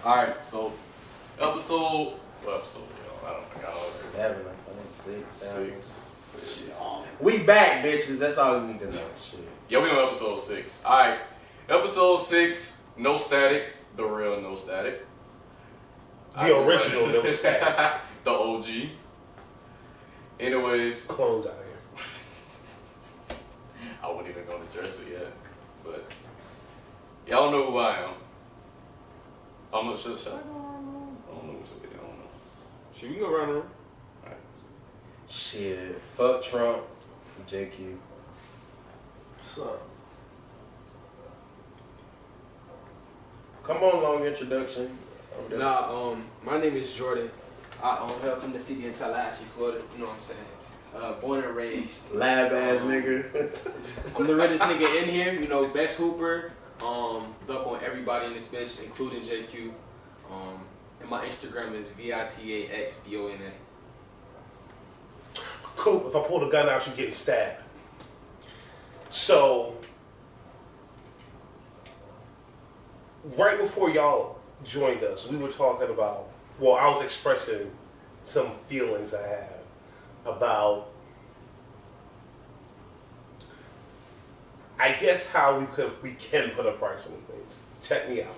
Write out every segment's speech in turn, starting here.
Alright, so episode, what episode? I don't think I know. 7, I think 6. 6. We back, bitches. That's all we need to know. Shit. Yeah, we on episode 6. Alright, episode 6, No Static, the real No Static. The original No Static. The OG. Anyways. Clones out here. I wouldn't even go to dress it yet, but y'all know who I am. I'm not sure. Should I go around the room? I don't know what should be. I don't know. Should we go around the room? Alright. Shit. Fuck Trump. JQ. What's up? Come on, long introduction. My name is Jordan. I hail from the city in Tallahassee, Florida. You know what I'm saying? Born and raised. Lab ass nigga. I'm the realest nigga in here. You know, best hooper. Duck on everybody in this bitch, including JQ. And my Instagram is VITAXBONA. Cool. If I pull the gun out, you're getting stabbed. So, right before y'all joined us, we were talking about, well, I was expressing some feelings I have about, I guess, how we can put a price on things. Check me out.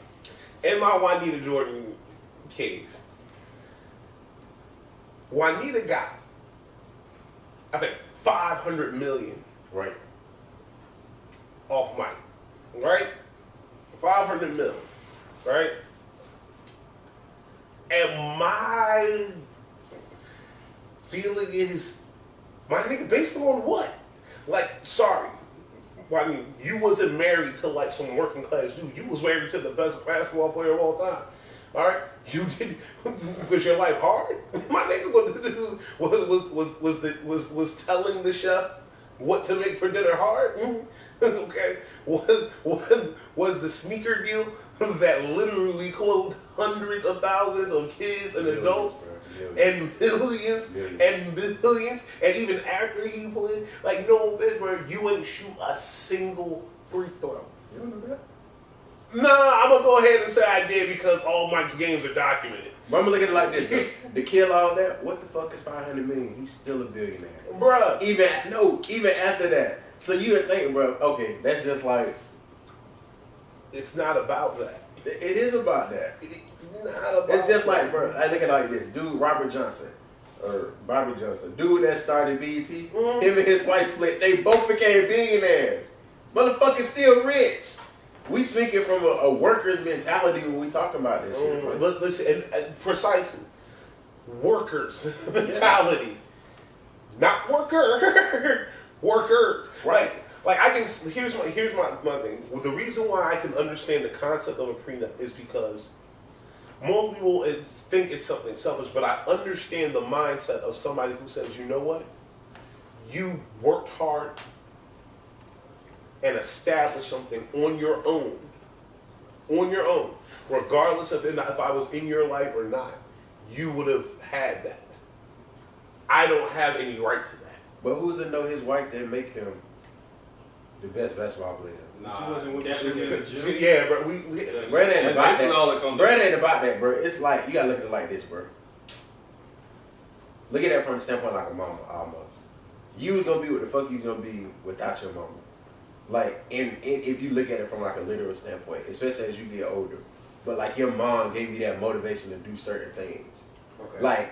In my Juanita Jordan case, Juanita got, I think, 500 million, Right. off mic, right? 500 million, right? And my feeling is, my nigga, based on what? Like, sorry. Well, I mean, you wasn't married to like some working class dude. You was married to the best basketball player of all time. All right, you did. Was your life hard? My nigga was telling the chef what to make for dinner hard. Okay, was the sneaker deal that literally clothed hundreds of thousands of kids and adults and millions and billions, and even after he played, like, no bitch, bro, you ain't shoot a single free throw. You don't know that? Nah, I'm gonna go ahead and say I did because all Mike's games are documented. But I'm gonna look at it like this, though. To kill all that, what the fuck is 500 million? He's still a billionaire. Bruh. Even after that. So you would think, bro, okay, that's just like, It's not about that. it is about that. It's not about It's just that. like, bro, I look at it like this. Dude, Robert Johnson, or Bobby Johnson, dude that started BET, him and his wife split, they both became billionaires. Motherfucker's still rich. We speaking from a worker's mentality when we talking about this shit, bro. Listen, and precisely, workers mentality, not worker, workers. Right. Like I can. Here's my thing. Well, the reason why I can understand the concept of a prenup is because most people think it's something selfish, but I understand the mindset of somebody who says, you know what, you worked hard and established something on your own, regardless of if I was in your life or not, you would have had that. I don't have any right to that. But who's to know his wife didn't make him the best basketball player? Nah, She wasn't with definitely the good. gym. Yeah, bro. Bro, it ain't That's about basically all that that. comes Bro, down it to. ain't about that, bro. It's like, you gotta look at it like this, bro. Look at that from the standpoint like a mama, almost. You was gonna be what the fuck you was gonna be without your mama. Like, and if you look at it from like a literal standpoint, especially as you get older. But like your mom gave you that motivation to do certain things. Okay. Like,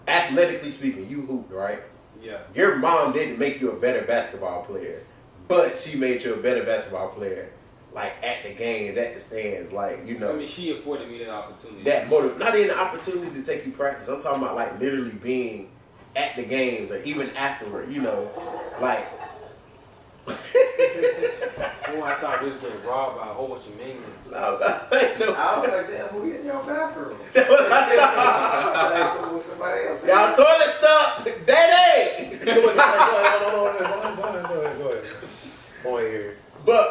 athletically speaking, you hooped, right? Yeah. Your mom didn't make you a better basketball player, but she made you a better basketball player, like at the games, at the stands, like, you know. I mean, she afforded me that opportunity. That not even the opportunity to take you practice. I'm talking about like literally being at the games or even afterward, you know, like. Oh, I thought we was getting robbed by a whole bunch of minions. No. I was like, damn, who in your bathroom? That's what I thought. Was somebody else? Y'all toilet stuff, daddy. Go ahead. Go ahead. But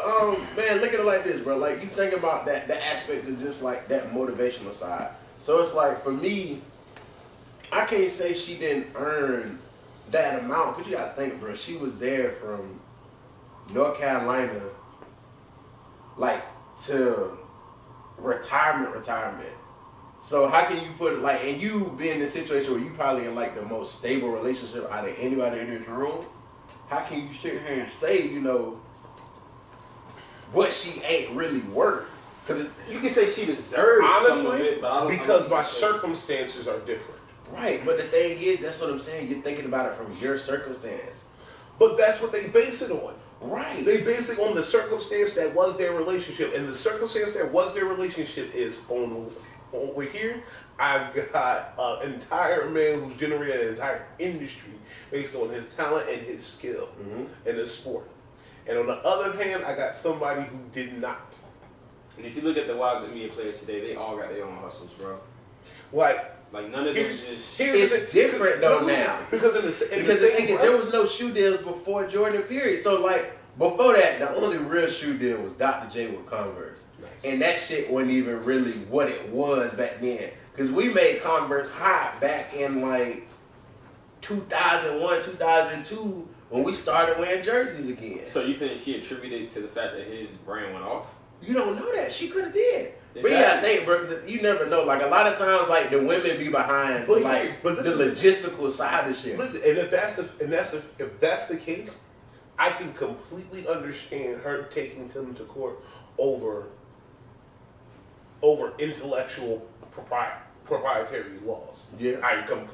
man, look at it like this, bro. Like, you think about that, the aspect of just like that motivational side. So it's like, for me, I can't say she didn't earn that amount, because you gotta think, bro, she was there from North Carolina, like, to retirement, So how can you put it like, and you be in a situation where you probably in like the most stable relationship out of anybody in this room? How can you sit here and say, you know, what she ain't really worth? Cause You can say she deserves some of honestly, it, but I don't because my say- circumstances are different. right, but the thing is, that's what I'm saying. You're thinking about it from your circumstance. But that's what they base it on. Right. They base it on the circumstance that was their relationship, and the circumstance that was their relationship is on over here. I've got an entire man who's generated an entire industry based on his talent and his skill in this sport. And on the other hand, I got somebody who did not. And if you look at the wives of media players today, they all got their own hustles, bro. Like Like none of them just. It's different though now. Because the thing is, there was no shoe deals before Jordan, period. So like before that, the only real shoe deal was Dr. J with Converse. Nice. And that shit wasn't even really what it was back then. Because we made Converse hot back in like 2001, 2002 when we started wearing jerseys again. So you think she attributed to the fact that his brand went off? You don't know that. She could have did. Exactly. But yeah, I think, bro, you never know. Like a lot of times, like the women be behind But like but the this logistical side of shit. Listen, and if that's the case, I can completely understand her taking him to court over intellectual proprietary laws. Yeah. I can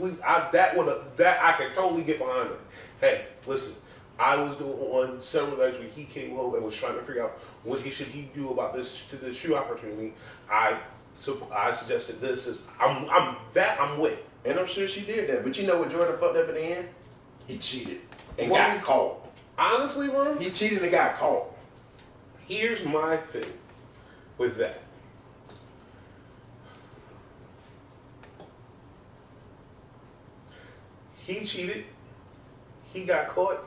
totally get behind it. Hey, listen, I was doing on several nights when he came home and was trying to figure out what he should do about this shoe opportunity. I suggested this is I'm with. And I'm sure she did that. But you know what Jordan fucked up in the end? He cheated and Well, got caught. Honestly, bro, He cheated and got caught. here's my thing with that. He cheated. He got caught.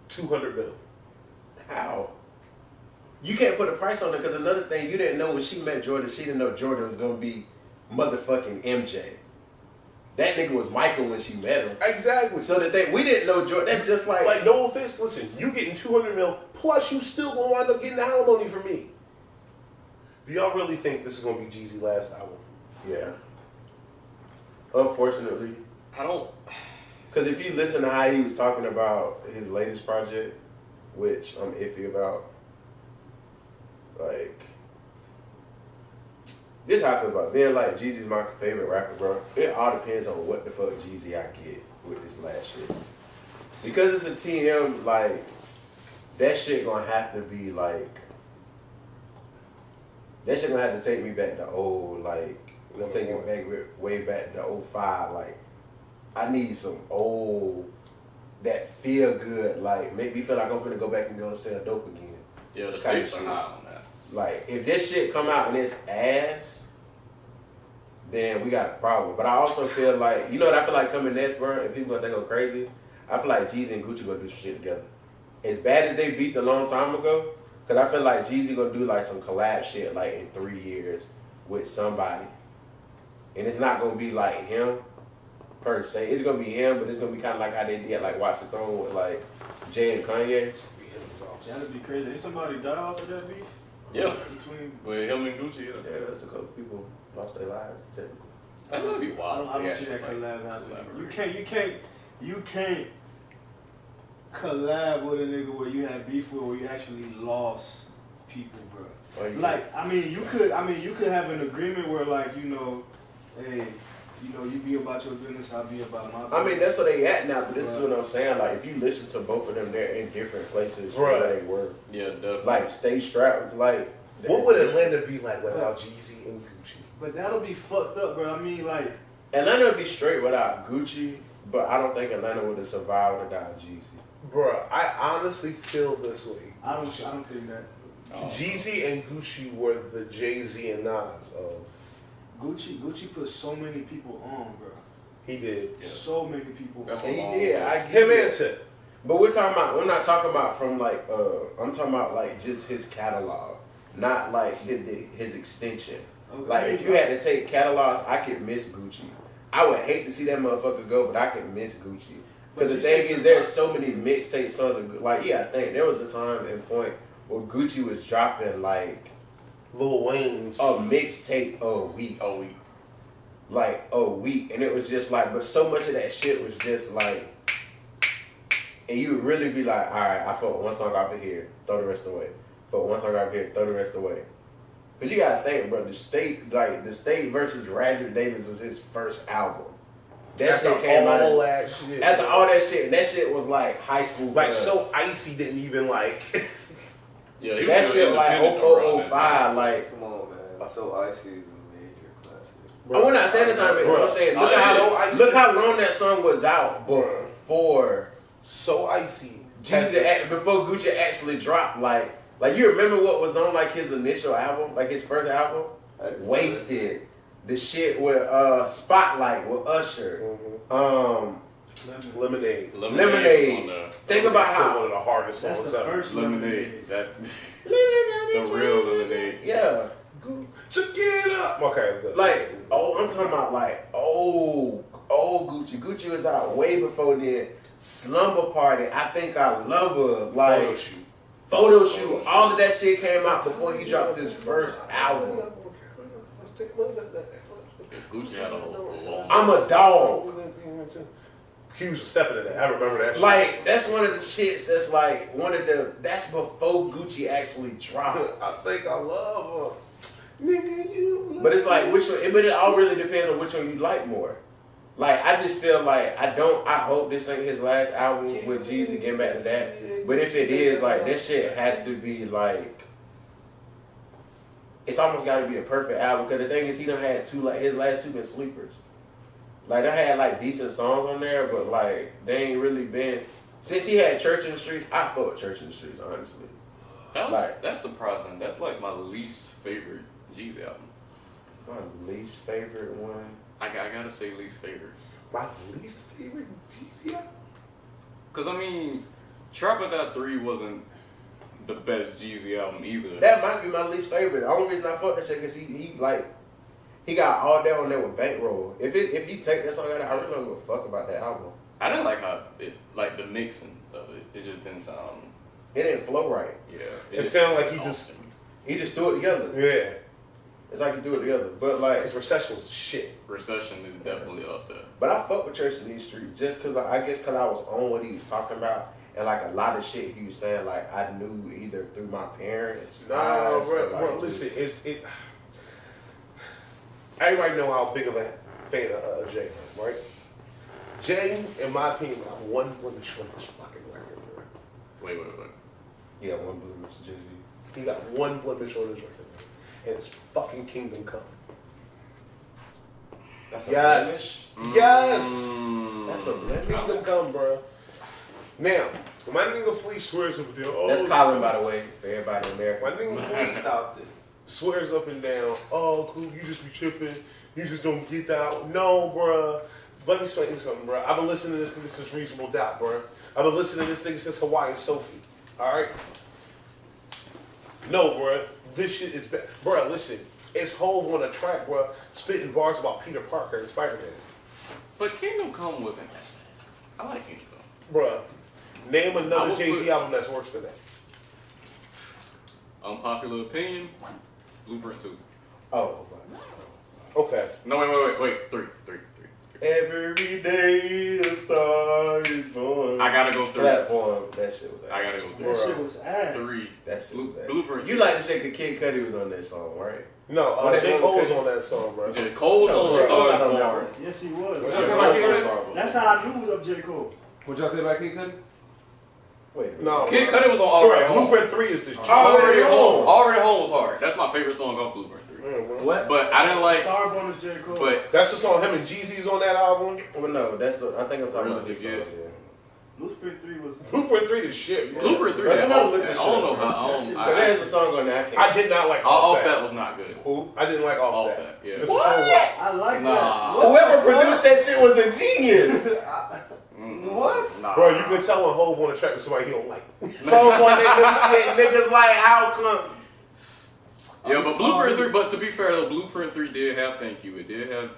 200 bill. How? You can't put a price on it because another thing, you didn't know when she met Jordan, she didn't know Jordan was going to be motherfucking MJ. That nigga was Michael when she met him. Exactly. So the thing, we didn't know Jordan. That's just like No offense. Listen, you getting 200 mil, plus you still gonna wind up getting alimony from me. Do y'all really think this is gonna be Jeezy's last album? yeah. Unfortunately. I don't. Because if you listen to how he was talking about his latest project, which I'm iffy about, like, this is how I feel about it. Being like, Jeezy's my favorite rapper, bro. It all depends on what the fuck Jeezy I get with this last shit. Because it's a TM, like, that shit gonna have to be like, that shit gonna have to take me back to old, like, let's take it back way back to 05, like, I need some old, that feel good, like, make me feel like I'm finna go back and go and sell dope again. Yeah, the Kind of stakes are shit. high on that. Like, if this shit come out and it's ass, then we got a problem. But I also feel like, you know what I feel like coming next, bro? And people gonna think I'm crazy. I feel like Jeezy and Gucci gonna do some shit together. As bad as they beat a long time ago, because I feel like Jeezy gonna do like some collab shit like in 3 years with somebody. And it's not gonna be like him per se. It's gonna be him, but it's gonna be kind of like how they did like Watch the Throne with like Jay and Kanye. That'd be crazy. Ain't somebody die off of that beef? Yeah. Between With him and Gucci, Yeah, there's a couple people lost their lives, technically. that's gonna be I wild. don't Yeah, see that like, collab happening. collaborate. You can't collab with a nigga where you had beef with, where you actually lost people, bro. Or you Like, you could have an agreement where, like, hey, you be about your business, I'll be about my business. I mean, that's where they at now, but this is what I'm saying. Like, if you listen to both of them, they're in different places from Right. where they were. Yeah, definitely. Like, stay strapped. Like, What would Atlanta be like without Jeezy and Gucci? But that'll be fucked up, bro. I mean, like, Atlanta would be straight without Gucci, but I don't think Atlanta would have survived without Jeezy. Bruh, I honestly feel this way. I don't think that. Oh. Jeezy and Gucci were the Jay-Z and Nas of. Gucci put so many people on, bro. He did. Yeah. So many people That's on. And he long did. way. I Him get and it. Tip. But we're not talking about from like, I'm talking about like just his catalog, not like his extension. Okay. Like, if you had to take catalogs, I could miss Gucci. I would hate to see that motherfucker go, but I could miss Gucci. But Because the you thing said is, there's so many mixtape songs. Like, yeah, I think there was a time and point where Gucci was dropping like Lil Wayne's a mixtape a week. Like a week. And it was just like, but so much of that shit was just like, and you would really be like, alright, I fuck one song off of here, throw the rest away. Fuck one song off here, throw the rest away. Cause you gotta think, bro, the state versus Roger Davis was his first album. That after shit came out. all that shit. After all that shit, and that shit was like high school. Like buzz. So Icy didn't even like. Yeah, he was That still shit like independent around that 05, time. like. Come on, man. So Icy is a major classic. Oh, we're not saying this time, but I'm saying look how long that song was out before So Icy. before Gucci actually dropped. Like you remember what was on like his initial album, like his first album, Wasted. The shit with Spotlight with Usher. Lemonade. Lemonade. Think about Still how one of the hardest That's songs the ever. first Lemonade. The real Lemonade. yeah. Check it up. Okay, good. Like, I'm talking about like old Gucci. Gucci was out way before then. Slumber Party, I Think I Love Her, like Photo Shoot. All of that shit came out before he dropped his first album. Gucci had a long. I'm a Dog. Hughes was stepping in that. I remember that shit. Like, that's one of the shits that's like that's before Gucci actually dropped. I think I love her. Nigga, you. But it's like which one, but it all really depends on which one you like more. Like, I just feel like I hope this ain't his last album with Jeezy, getting back to that. But if it is, like, that shit has to be like, it's almost got to be a perfect album. Because the thing is, he done had his last two been sleepers. Like, they had like decent songs on there, but like, they ain't really been, since he had Church in the Streets, I fuck with Church in the Streets, honestly. That's surprising. That's like my least favorite Jeezy album. My least favorite one. I gotta say least favorite. My least favorite Jeezy album? Cause I mean, Trap or Die 3 wasn't the best Jeezy album either. That might be my least favorite. The only reason I fuck that shit because he got all that on there with Bankroll. If you take that song out, I really don't give a fuck about that album. I didn't like how like the mixing of it. It just didn't sound. It didn't flow right. Yeah. It sounded like He just threw it together. Yeah. It's like he threw it together. But like, His Recession was the shit. Recession is definitely up there. but I fuck with Church in these streets just because I guess because I was on what he was talking about. And like a lot of shit he was saying, like I knew either through my parents. Nah, eyes, bro, or, like, listen, just- everybody know how big of a fan of Jay, right? Jay, in my opinion, got one blemish on this fucking record, bro. Wait. yeah, one blue Mr. Jeezy. He got one blemish on his record, and it's fucking Kingdom Come. That's a Yes. blemish? Yes. That's a blemish. Kingdom Come, bro. Now, my nigga Flea swears up and down. Oh, That's Colin, by the way, for everybody in America. My nigga Flea Stopped it. swears up and down. Oh, cool, you just be tripping. You just don't get that. No, bruh. Let me explain you something, bruh. I've been listening to this nigga since Reasonable Doubt, bruh. I've been listening to this nigga since Hawaiian Sophie. Alright? No, bruh. This shit is bad. Bruh, listen. It's Hov on a track, bruh, spitting bars about Peter Parker and Spider-Man. But Kingdom Come wasn't that bad. I like Kingdom Come. Bruh. Name I another will Jay-Z put- album that's worse than that. Unpopular opinion. Blueprint 2. Oh, Okay. No, wait. Three. every day a star is born. I gotta go 3. Platform. That shit was ass. I gotta go That shit was ass. 3. That shit was ass. Blueprint. You like the shit because Kid Cudi was on that song, right? No, When they J. wrote Cole was Cudi- on that song, bruh. J. Cole was No, on bro, Stars I don't know. Born. Yes, he was. J. What's Cole up, was Kid on Cudi? Stars Born. That's how I knew it was J. Cole. What y'all say about Kid Cudi? Wait a minute. No, Kid bruh. Cudi was on Already Bruh, Home. Blueprint 3 is the shit. Already Home. Already Home was hard. That's my favorite song off Blueprint 3. What? But I didn't like. Starborn is J. Cole. But That's the song him and Jeezy's on that album. Well, no, that's I think I'm talking about Really this good. song. Yeah. Blueprint 3 was. Blueprint 3 is shit, bro. Blueprint 3. That's that another off look that. at I don't know shit. how. But there's a song on there I can't. I did not like Off Off that was not good. Who? I didn't like Off Off That. that, yeah. It's a song with- I like Nah. that. Whoever produced that shit was a genius. What? Nah. Bro, you can tell when Hov on a track with somebody he don't like. Both one of them shit niggas like, how come? Yeah, but Blueprint 3. But to be fair, though, Blueprint 3 did have thank you. It did have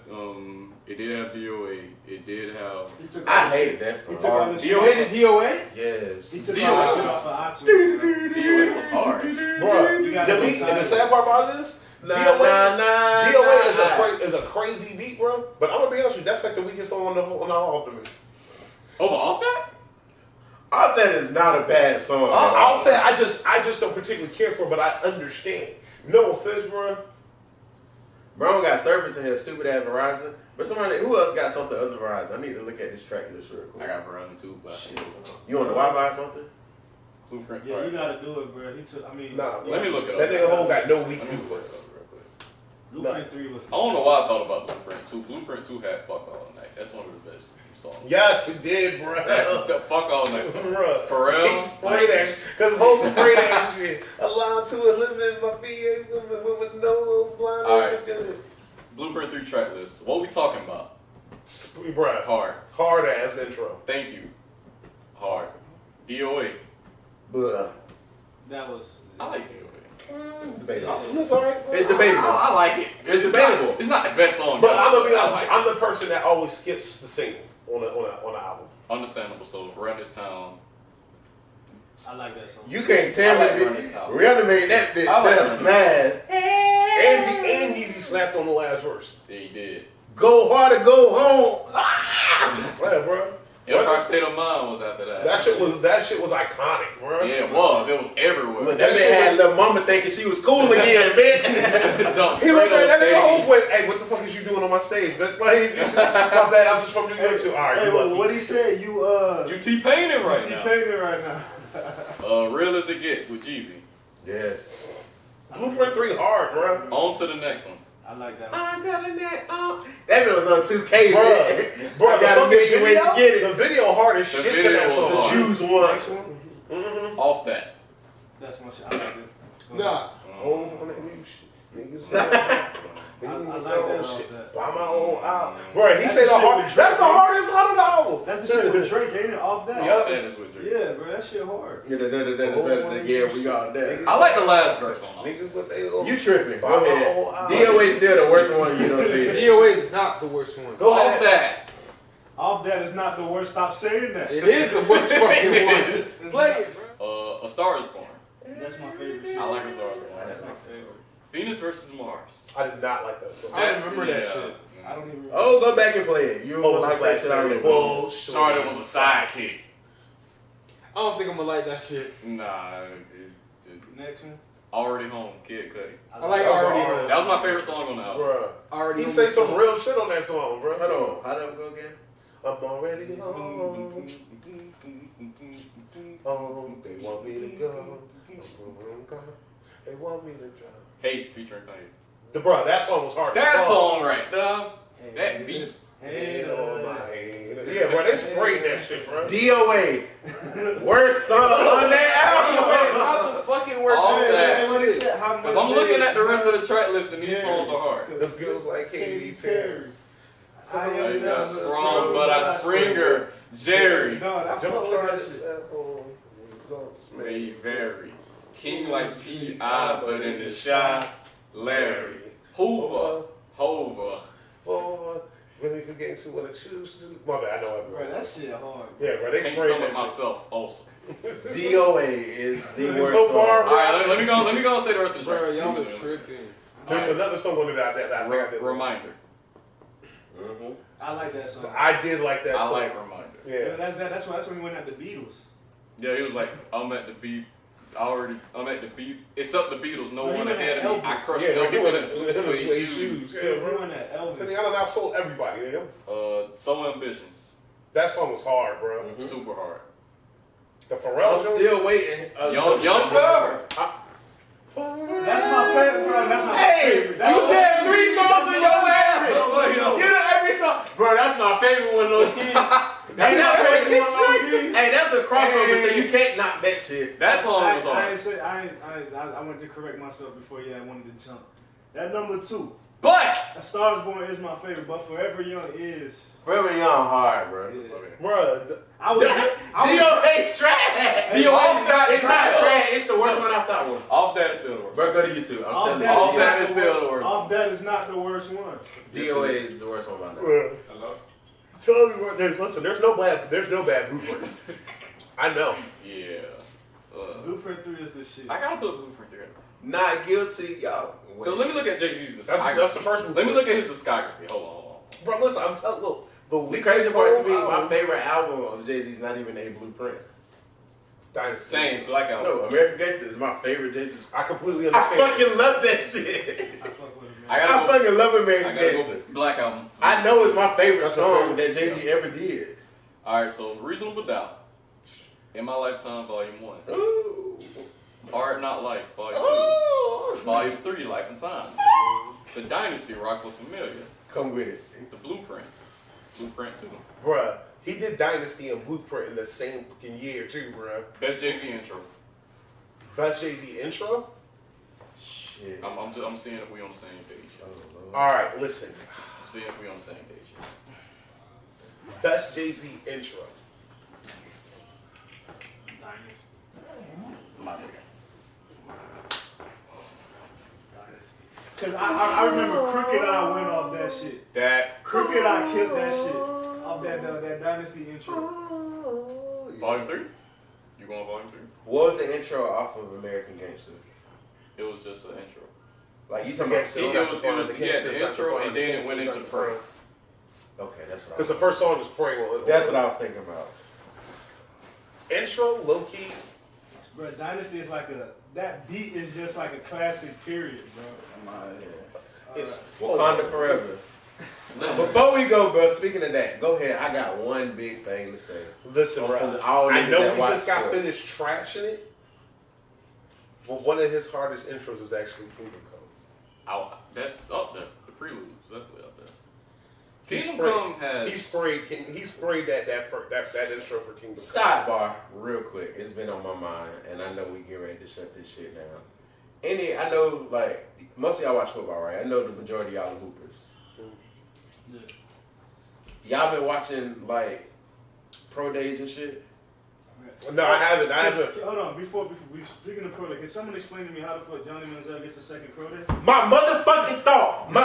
DOA. It did have. I hated that song. You hated DOA? Yes. He took DOA all that was- shit off of iTunes. DOA was hard. Bro, You gotta delete. go And the side. sad part about this, DOA is a crazy beat, bro. But I'm gonna be honest with you, that's like the weakest song on the album to me. Over off that? Off that is not a bad song. I'll say I just don't particularly care for it, but I understand. No offense, bro. Bro got Surface in here, stupid ass Verizon. But somebody, who else got something other than Verizon? I need to look at this track list real quick. I got Verizon too, but You on the Wi-Fi or something? Blueprint. Yeah, you gotta do it, bro. He took. I mean, Nah, Let me look it up. That nigga whole got no weak Let me look points. it up real quick. Blueprint 3 was. I don't know why I thought about Blueprint 2. Blueprint 2 had Fuck All Night. That's one of the best songs. Yes, it did, bro. The Fuck All Night song. Bruh. Pharrell. He sprayed that shit. Because whole spray that shit. Allowed to eliminate my VA with no blind. Alright, so Blueprint 3 track list. What we talking about? Bruh. Hard. Hard ass intro. Thank you. Hard. DOA. But That was. I like DOA. debatable. That's alright. It's debatable. I like it. It's debatable. It's not the best song. But I'm gonna be I honest, like I'm the person that always skips the single on an album. Understandable. So Run This Town. I like that song. You can't tell I like me. Run This Town. Rihanna made that bitch I like just Run This smash. And Yeezy slapped on the last verse. Yeah, he did. Go hard or go home. Yeah, bro. Empire State of Mind was after that. That shit was iconic, bro. Yeah, it was. It was everywhere. But that man had little mama thinking she was cool again, man. Jumped He straight looked on at that nigga whole stage. way. Hey, what the fuck is you doing on my stage? Best place. My bad. I'm just from New York too. All right, Hey, you lucky. what he said? You You T-Painted right T now. painted right now. Real as it gets with Jeezy. Yes. Blueprint 3 hard, bro. On to the next one. I like that. I'm telling that. That man was on 2K, Bro, man. bro, I got a million ways to get The it. video hard as The shit to video that was song. hard. Choose one. Next one. Mm-hmm. Off that. That's my shit. I like it. Nah. Hove on that new shit. Niggas. I like that shit. Buy my own album. Bro, he That's said the the shit hard. with That's the Drake. hardest song on the album. That's the shit with Drake, ain't it? Off that. Yup. Off that is with Drake. Yeah, bro, that shit hard. Yeah, we got that. I like the last verse on it. Niggas what they own. You tripping. Buy Go my ahead. own album. DOA still the worst one you don't see. DOA is not the worst one. Go Off ahead. that. Off that is not the worst. Stop saying that. It is the worst fucking It one. is. Play it, bro. A Star Is Born. That's my favorite shit. I like A Star Is Born. That's my favorite. Venus versus Mars. I did not like that song. I remember that shit. I don't even. Oh, go back and play it. You Oh, don't like that shit already. Bullshit. Sorry, it was a sidekick. I don't think I'm gonna like that shit. Nah. Next one. Already Home, Kid Cudi. I like That was already. hard. That was my favorite song on the album. Bruh. Already. He say some real shit on that song, bro. Hold on. How that go again? I'm already home. They want me to go. They want me to drive. Hate featuring Kanye. Bro, that song was hard. That as fuck. song right there. Hey, That beat. Head on my head. Yeah, bro, they sprayed that shit, bro. DOA. Worst song on that album. Not the fucking worst All one. that. Because I'm looking at the rest of the track list and these Yeah. songs are hard. This girl's like Katy Perry. I I'm am not not strong, but I springer. Jerry. No, I Don't fuck try with to that shit. set home results, May vary. King like T.I., but in the shy. Larry. Hoover. Hover. Oh, really forgetting to what I choose to do. My bad, I know Bro, that shit hard. Yeah, bro, they Can't sprayed stomach that shit. myself also. DOA is the worst So far, song. Alright, let me go and say the rest of the track. Bro, y'all are tripping. There's another song on it that I think I did. Reminder. Mhm. I like that song. I did like that I song. like Reminder. Yeah, Yeah. that's when we went at the Beatles. Yeah, he was like, I'm at the beat. I'm at the beat. Except the Beatles, no Bro, he one went ahead at of me. Elvis. I crushed Yeah, like, Elvis in his him blue and suede suede shoes. shoes. Yeah, Yeah, we bro. went at I Elvis. think I done outsold everybody. Yeah. So Ambitions. That song was hard, bro. Super hard. The I'm Pharrell joint. still waiting. Young Forever. That's my favorite, bro. That's my Hey, favorite. That's You my said favorite. 3 songs in your favorite. You know every song. Bro, that's my favorite one, low key. Hey, That's my favorite one, low key. Hey, that's a crossover, so you can't knock that shit. That song was hard. I wanted to correct myself before I wanted to jump. That number 2, But A Star Is Born is my favorite, but Forever Young is. Forever Young hard, bro. Bruh, I was DOA trash. off that It's not trash. It's the worst one off that one. Off that is still the worst. Bro, go to YouTube. I'm telling you. Off that is still the worst. Off that is not the worst one. DOA is the worst one about that. bruh. Hello? Tell me what listen, there's no bad blueprints. I know. Yeah. Blueprint 3 is the shit. I gotta put Blueprint there. Not guilty, y'all. So let me look at Jay-Z's discography. That's the first one. Let me look at his discography. Hold on. Bro, listen, I'm telling look. The crazy part to me, my favorite album of Jay-Z's not even a Blueprint. Dynasty. Same, Black Album. No, American Gangster is my favorite Jay-Z. I completely I understand. fucking love that shit. I fuck with it, man. I I gotta go. fucking love I American gotta Gangster. go Black Album. I know it's my favorite That's a song favorite. that Jay-Z ever did. Alright, so Reasonable Doubt. In My Lifetime, Volume 1. Ooh. Hard Not Life, Volume 2. Ooh. Volume 3, Life and Time. The Dynasty, Rock with Familia. Come with it. The Blueprint. Blueprint 2. Bruh, he did Dynasty and Blueprint in the same fucking year too, bruh. Best Jay-Z intro. Best Jay-Z intro? Shit. I'm seeing if we on the same page. Oh, Lord. Alright, listen. I'm seeing if we on the same page. Best Jay-Z intro. My nigga. Cause I remember Crooked Eye went off that shit. That Crooked Eye killed that shit off that Dynasty intro. Volume 3? You going Volume 3? What was the intro off of American Gangster? It was just an intro. Like you talking about? The intro, and then it went into Pray. Okay, that's what. Because the first song is Praying. That's what I was thinking about. Intro, low key. Bro, Dynasty is like that beat is just like a classic period, bro. It's Wakanda forever. Before we go, bro, speaking of that, go ahead. I got one big thing to say. Listen, For bro. all I niggas know that we watch just got sports. finished trashing it. But one of his hardest intros is actually Kingdom Come. That's up there. The prelude is definitely up there. He Kingdom sprayed- Come has. He sprayed that intro for Kingdom Come. Sidebar, real quick. It's been on my mind, and I know we get ready to shut this shit down. I know, like, most of y'all watch football, right? I know the majority of y'all are hoopers. Y'all been watching, like, pro days and shit? No, I haven't. Hold on, before we speaking of pro day, can someone explain to me how the fuck Johnny Manziel gets a second pro day? My motherfucking thought. My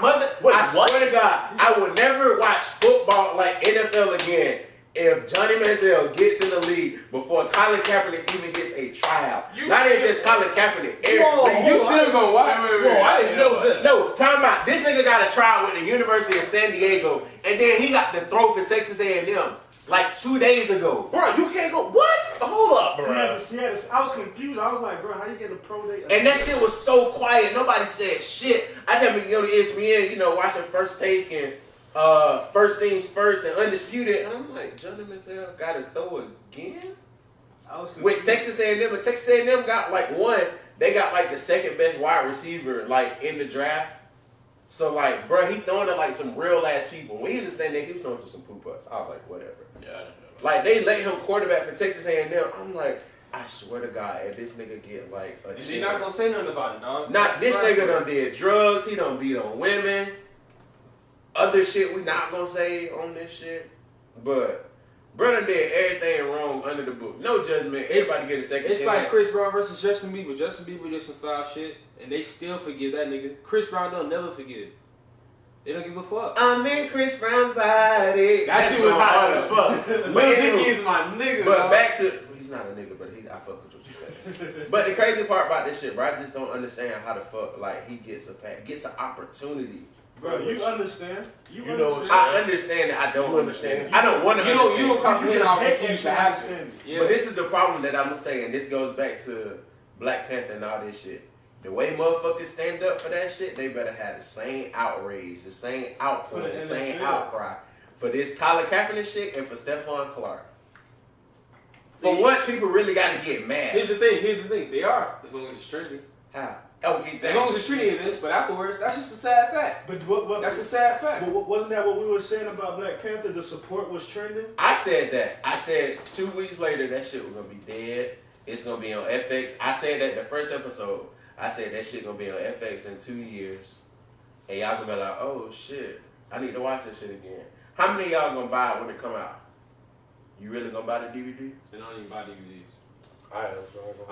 mother. Wait, I what? swear to God, I will never watch football like NFL again if Johnny Manziel gets in the league before Colin Kaepernick even gets a tryout. Not even just Colin Kaepernick. You still gonna watch? Whoa, I didn't know this. No, time out. This nigga got a tryout with the University of San Diego, and then he got the throw for Texas A&M like 2 days ago. Bro, you can't go. What? Hold up, bro. I was confused. I was like, bro, how you get a pro day? And that shit was so quiet. Nobody said shit. I never go to ESPN, watching First Take and First Things First and Undisputed. And I'm like, Johnny Manziel got to throw again? I was confused. With Texas A&M. And Texas A&M got like one. They got like the second best wide receiver like in the draft. So like, bro, he throwing to like some real ass people. When he was in San Diego, he was throwing to some poop-ups. I was like, whatever. Yeah, I didn't know. Like they let him quarterback for Texas A&M. I'm like, I swear to God, if this nigga get like a And she not gonna say nothing about it, dog. Not this nigga done did drugs. He done beat on women. Other shit we not gonna say on this shit. But brother did everything wrong under the book. No judgment. Everybody get a second It's chance. like Chris Brown versus Justin Bieber. Justin Bieber did some foul shit, and they still forgive that nigga. Chris Brown don't never forgive. They don't give a fuck. I'm in Chris Brown's body. That shit was hot as fuck. But Lil Dicky anyway, is my nigga, But dog. back to he's not a nigga, but I fuck with what you said. But the crazy part about this shit, bro, I just don't understand how the fuck like he gets an opportunity. Bro, you understand? You know understand? I understand it. I don't You understand it. understand. I don't want to You understand. don't comprehend You how just continues to hate happen. understand. Yeah. But this is the problem that I'm saying. This goes back to Black Panther and all this shit. The way motherfuckers stand up for that shit, they better have the same outrage, the same outpour, For the the same NFL. outcry for this Colin Kaepernick shit and for Stephon Clark. For once, people really got to get mad. Here's the thing. They are, as long as it's trending. How? Oh, As long exactly. as it's treating events, but afterwards, that's just a sad fact. But That's a sad fact. But wasn't that what we were saying about Black Panther? The support was trending. I said that. I said 2 weeks later that shit was gonna be dead. It's gonna be on FX. I said that the first episode. I said that shit gonna be on FX in 2 years. and y'all gonna be like, oh shit, I need to watch this shit again. How many of y'all gonna buy it when it come out? You really gonna buy the DVD? I don't even buy DVDs. I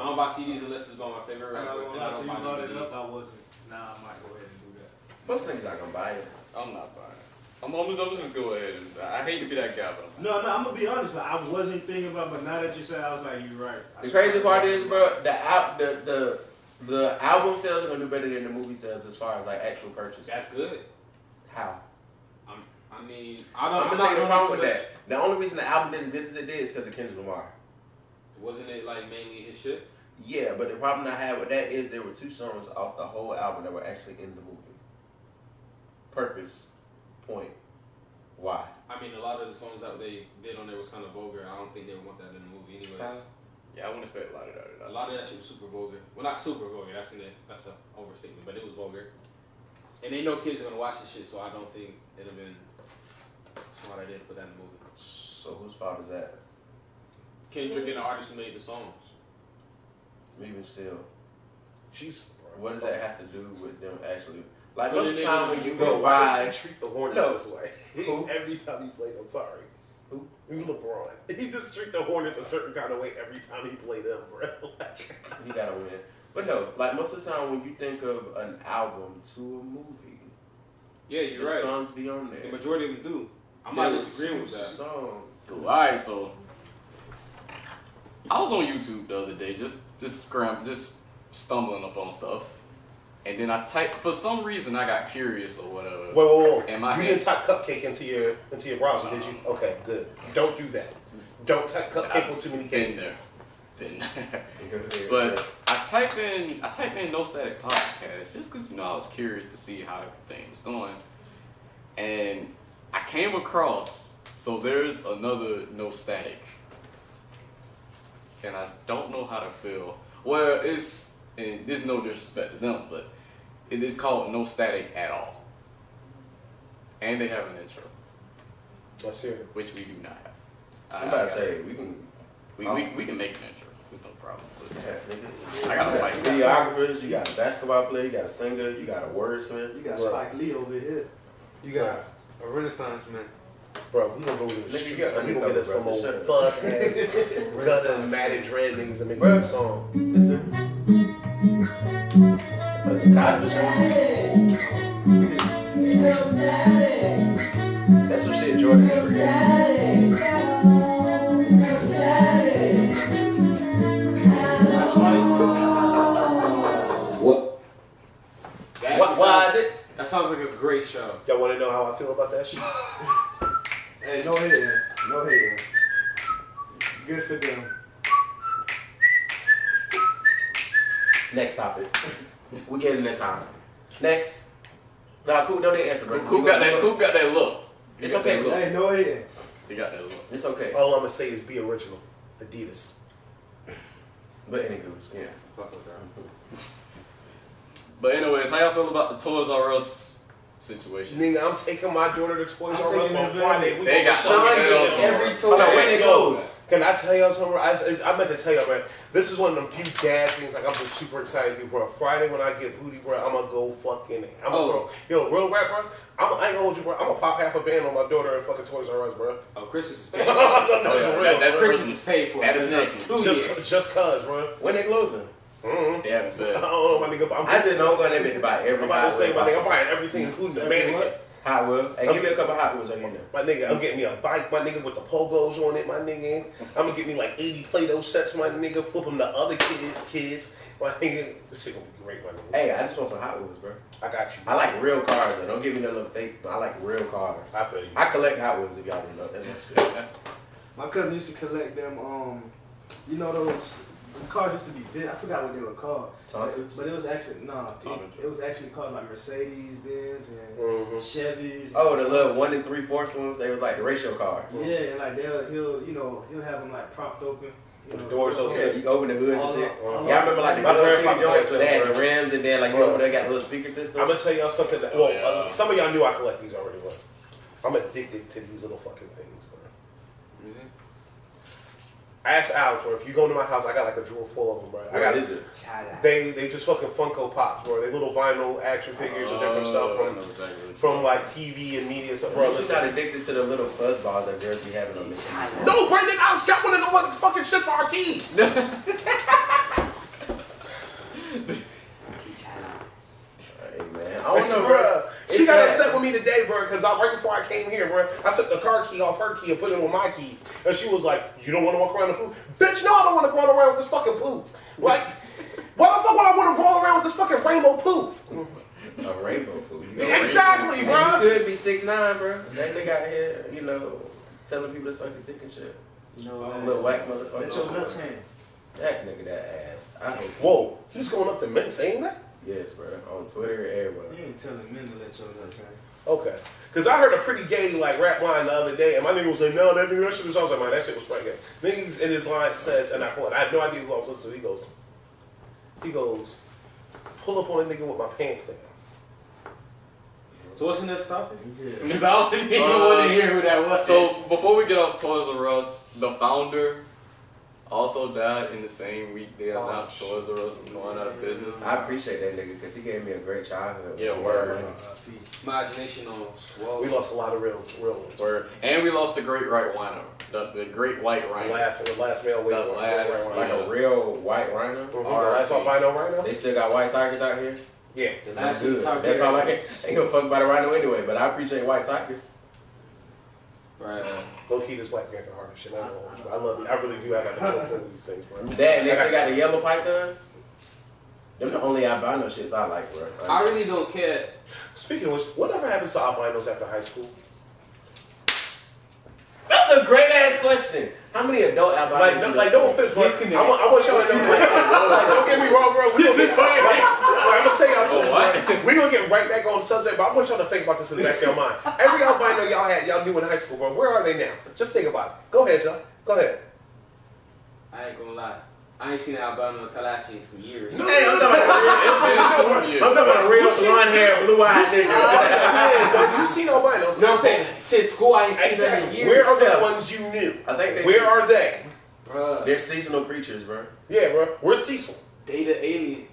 don't buy CDs unless it's by my favorite I'm not rapper. gonna Then I lie, don't till buy you brought it up, DVDs. I wasn't. Nah, I might go ahead and do that. Most niggas not gonna buy it. I'm not buying it. I'm just go ahead. I hate to be that guy, but No, I'm gonna be honest. Like, I wasn't thinking about, but now that you said, I was like, you're right. The crazy part is, bro, the album sales are gonna do better than the movie sales as far as like actual purchase. That's good. How? I mean, I'm I'm gonna not say the going problem to with that. The only reason the album did as good as it did is because of Kendrick Lamar. Wasn't it like mainly his shit? Yeah, but the problem I had with that is there were 2 songs off the whole album that were actually in the movie. Purpose, point, why? I mean, a lot of the songs that they did on there was kind of vulgar. I don't think they would want that in the movie, anyways. yeah, I wouldn't expect a lot of that. A lot of that shit was super vulgar. Well, not super vulgar. That's an overstatement, but it was vulgar. And they know kids are gonna watch this shit, so I don't think it'd have been smart idea to put that in the movie. So whose fault is that? Kendrick and the artist who made the songs. Even still, Jesus, bro. what does that have to do with them actually? Like But most of the then time they- when you Bro, go why buy, does he treat the Hornets No. this way? Who? Every time he played, I'm sorry. Who? LeBron. He just treat the Hornets a certain kind of way every time he played them, bro. you gotta win. But no, like most of the time when you think of an album to a movie, Yeah, you're the right. songs be on there. The majority of them do. I'm There not was disagreeing 2 with that. songs. Cool. All right, so I was on YouTube the other day, just stumbling upon stuff, and then I typed. For some reason, I got curious or whatever. Whoa. And my You head- didn't type cupcake into your browser, did you? Okay, good. Don't do that. Don't type cupcake with too many Been cakes. there. Been there. But I typed in No Static Podcast just because I was curious to see how everything was going, and I came across there's another No Static, and I don't know how to feel. Well, and there's no disrespect to them, but it is called No Static at all, and they have an intro, Let's hear it. which we do not have. I'm about to say we can. we can make an intro. There's no problem. I I gotta got like videographers, you got a basketball player, you got a singer, you got a wordsmith. You got Right. Spike Lee over here. You got a Renaissance man. Bro, we gonna go to the Nigga, you streets got and we gonna get us some bro. old Shut up. fuck ass gutter matted dread niggas and make Bro. us a song. Listen. Cosby Show. That's some shit Jordan did for him. That's funny. what? That What actually was sounds- it? That sounds like a great show. Y'all wanna know how I feel about that shit? Hey, no hating. No hating. Good for them. Next topic. We getting that time. Next. Nah, Coop, don't answer, bro. Coop got that look. He It's got okay, that Coop. look. Hey, no hating. He got that look. It's okay. All I'm gonna say is be original. Adidas. But anyways, yeah. Fuck with that. But anyways, how y'all feel about the Toys R Us situation? Nigga, I'm taking my daughter to Toys I'm R Us taking on advantage. Friday. We They gonna got shine those it. sales every on. toy. Hold on, when it Yo, goes. can I tell y'all something? I meant to tell y'all, man. This is one of them few dad things. Like I'm just super excited, to do, bro. Friday when I get booty, bro, I'm gonna go fucking. I'm gonna throw. Yo, real rap, bro. I ain't gonna hold you, bro. I'm gonna pop half a band on my daughter at fucking Toys R Us, bro. Oh, Christmas is paid for. That's yeah. real. That's bro. Christmas. Christmas is paid for. That is the next Christmas. 2 years. Just cause, bro. When they closing? Mm-hmm. They haven't said. I don't know, my nigga. But I just know I'm going to buy every I'm about to Hot say, Wheel my nigga, I'm possible. buying everything, including the Every mannequin. what? Hot Wheel. Hey, give me a couple Hot Wheels on you now. My nigga, I'm getting me a bike, my nigga, with the pogos on it, my nigga. I'm gonna get me like 80 Play-Doh sets, my nigga. Flip them to other kids. My nigga, this shit gonna be great, my nigga. Hey, I just want some Hot Wheels, bro. I got you. I like real cars, though. Don't give me no little fake. I like real cars. I feel you. I collect Hot Wheels if y'all didn't know. That's my shit. My cousin used to collect them, you know those cars used to be big. I forgot what they were called. Tonkas? But it was actually, Tonka. it was actually called like Mercedes Benz and Mhm. Chevys. Oh, the little 1 3/4 ones. They was like the ratio cars. Yeah, and like he'll have them like propped open. You With know, the doors open. Yeah, you open the hoods and shit. all Yeah, I remember like the My Gold grandpa City joints collected where they had them, the rims and then like you over there got the little speaker system. I'm gonna tell y'all something that, Oh, yeah. some of y'all knew I collect these already, but I'm addicted to these little fucking things, bro. Ask Alex, bro. If you go into my house, I got like a drawer full of them, bro. What is it? They just fucking Funko Pops, bro. They little vinyl action figures and different stuff from like TV and media stuff, bro. You're not addicted to the little fuzz balls that girls be having on the machine. No, bro, nigga, I got one of the motherfucking shit for our keys. Hey, man. I don't know, bro. She got sad. upset with me today, bro, because right before I came here, bro, I took the car key off her key and put it on my keys. And she was like, you don't want to walk around the poof? Bitch, no, I don't want to run around with this fucking poof. Like, why the fuck would I want to roll around with this fucking rainbow poof? A rainbow poof. Exactly, bro. You could be 6'9", bro. That nigga out here, you know, telling people to suck his dick and shit. Little whack motherfucker. Let your nuts hang. That nigga, that ass. I hate Whoa, he's going up to men saying that? Yes, bro. On Twitter, everywhere. You ain't telling men to let your nuts hang. Okay. Because I heard a pretty gay like rap line the other day, and my nigga was like, no, that shit was, I was like, man, that shit was quite gay. Nigga in his line says, and I quote, I have no idea who I was listening to, he goes, pull up on a nigga with my pants down. So what's the next topic? Yeah. Because I don't even want to hear who that was. So before we get off Toys R Us, the founder also died in the same week they announced Toys R Us was going out of business. I appreciate that nigga because he gave me a great childhood. Yeah, word. Imagination on swole. We lost a lot of real Word. And we lost the great white rhino, the great white the rhino. last male weight. The last, Like a real white rhino. The last albino rhino? They still got white tigers out here. Yeah. That's good. That's all I can. Ain't gonna fuck about a rhino anyway, but I appreciate white tigers. Right. Low key, this Black Panther hard as shit. I know. I love it. I really do have a control for these things, bro. That and they still got the yellow pythons. Them the only albino shits I like, bro. I really don't care. Speaking of which, whatever happens to albinos after high school? That's a great ass question. How many adult albinos? Like no offense, bro. I want y'all to know. Like, don't get me wrong, bro. We gonna I'm gonna tell y'all something. We're gonna get right back on the subject, but I want y'all to think about this in the back of your mind. Every albino y'all knew in high school, bro. Where are they now? Just think about it. Go ahead, y'all. Go ahead. I ain't gonna lie. I ain't seen an albino until actually in some years. Hey, I'm talking about a real blonde hair, blue eyed nigga. You seen albinos? You know what I'm saying? Since school, I ain't seen them in years. Where are the ones you knew? I think Where are they? Bruh. They're seasonal creatures, bro. Yeah, bro. Where's Cecil? They the aliens.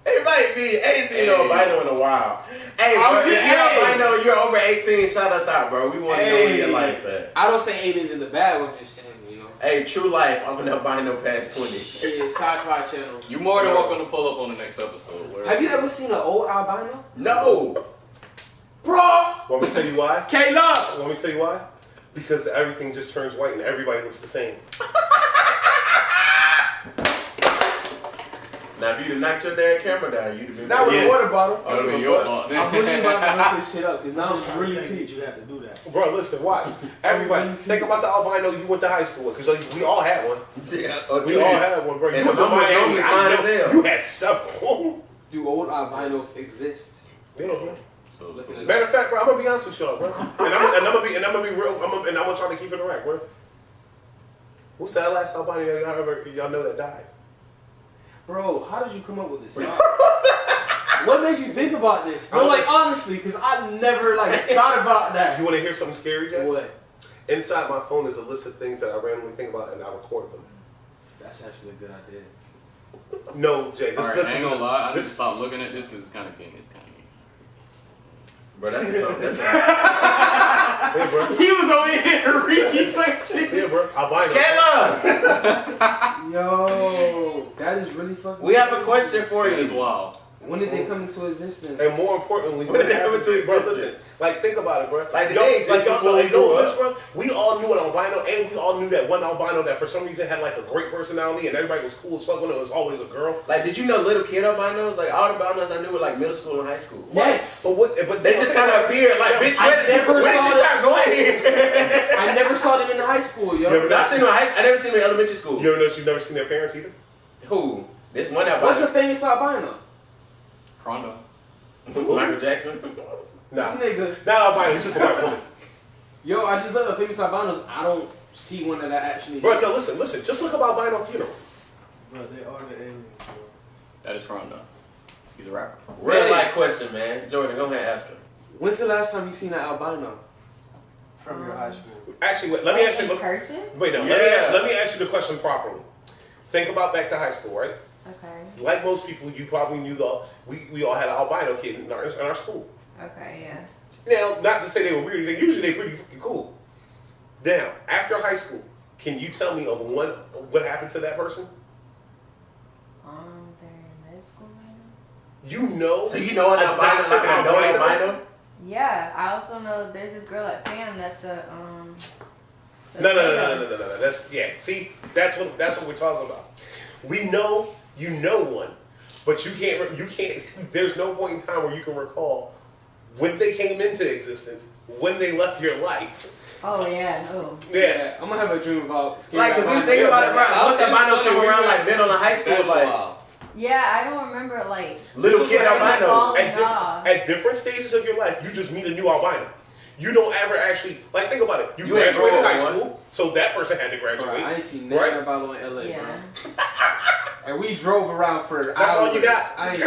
Hey, might be. Ain't seen no albino in a while. Hey, bro, if you're albino, you're over 18, shout us out, bro. We want to know where your life at. I don't say aliens in the bad way, I'm just saying, you know. Hey, true life, I'm an albino past 20. Shit, sci-fi channel. You more than welcome to pull up on the next episode. Word. Have you ever seen an old albino? No. Bro! Want me to tell you why? K-Love! Want me to tell you why? Because everything just turns white and everybody looks the same. Now, if you'd have knocked your damn camera down, you'd have been. That was a water bottle. That would have been your fault. I'm really about to look this shit up because now I'm really Did you have to do that? Bro, listen, watch. Everybody, think about the albino you went to high school with, because we all had one. Yeah, We all had one, bro. And You was the in mama was Miami. only I fine know. as hell. You had several. Do old albinos exist? Yeah, bro. So, Matter of fact, bro, I'm gonna be honest with y'all, bro. And I'm gonna be real. And I want y'all to keep it direct, bro. What's that last albino y'all know that died? Bro, how did you come up with this? What made you think about this? No, like honestly, because I never thought about that. You want to hear something scary, Jack? What? Inside my phone is a list of things that I randomly think about and I record them. That's actually a good idea. No, Jay. This Alright, I ain't gonna lie. I this just stopped looking at this because it's kind of gay. It's kind of gay. Bro, that's yeah, bro. He was over here researching. Yeah, bro. Albino. Kayla! Yo, that is really fucking. We have a question for It is you. wild. When did they come into existence? And more importantly, When did they come into bro, existence? listen, like think about it, bro. Like, did Yo, they exist y'all before we grew up? bro. We all knew an albino, and we all knew that one albino that for some reason had like a great personality, and everybody was cool as fuck when it was always a girl. Like, did you know little kid albinos? Like, all the albinos I knew were like middle school and high school. Yes. But They just kind of appeared. Like, bitch, I where did never you saw start going here? I never saw them in high school, yo. I never seen them in elementary school. You ever notice you've never seen their parents either? Who? This one albino. What's the famous albino? Chrono. Michael Jackson. Nah. Nigga. Not albino, it's just a white woman. Yo, I just looked at famous albinos. I don't see one that I actually. Bro, no, listen. Just look up albino funeral. Bro, they are the aliens, bro. That is Chrono. He's a rapper. Real life question, man. Jordan, go ahead and ask him. When's the last time you seen an albino? from your high school? Actually, wait, let me ask you. In person? Wait, no. Yeah. Let me ask you the question properly. Think about back to high school, right? Okay. Like most people, you probably knew we all had an albino kid in our school. Okay, yeah. Now, not to say they were weird, usually they're pretty fucking cool. Now, after high school, can you tell me of what happened to that person? They're in med school right now? You know? So you know an albino, like I know an albino? Yeah, I also know there's this girl at FAM that's a No. That's See, that's what we're talking about. We know you know one, but you can't. There's no point in time where you can recall when they came into existence, when they left your life. Oh yeah, no. Yeah. I'm gonna have a dream about Like, cause you think about it, bro. Once albinos come around, like middle of high school, That's like wild. Yeah, I don't remember like little kid albino. falling off. At different stages of your life, you just meet a new albino. You don't ever actually think about it. You ain't graduated grown high one. school, so that person had to graduate. Bro, I ain't seen nothing right? about in LA, Yeah. bro. And we drove around for hours. That's all you got. I ain't,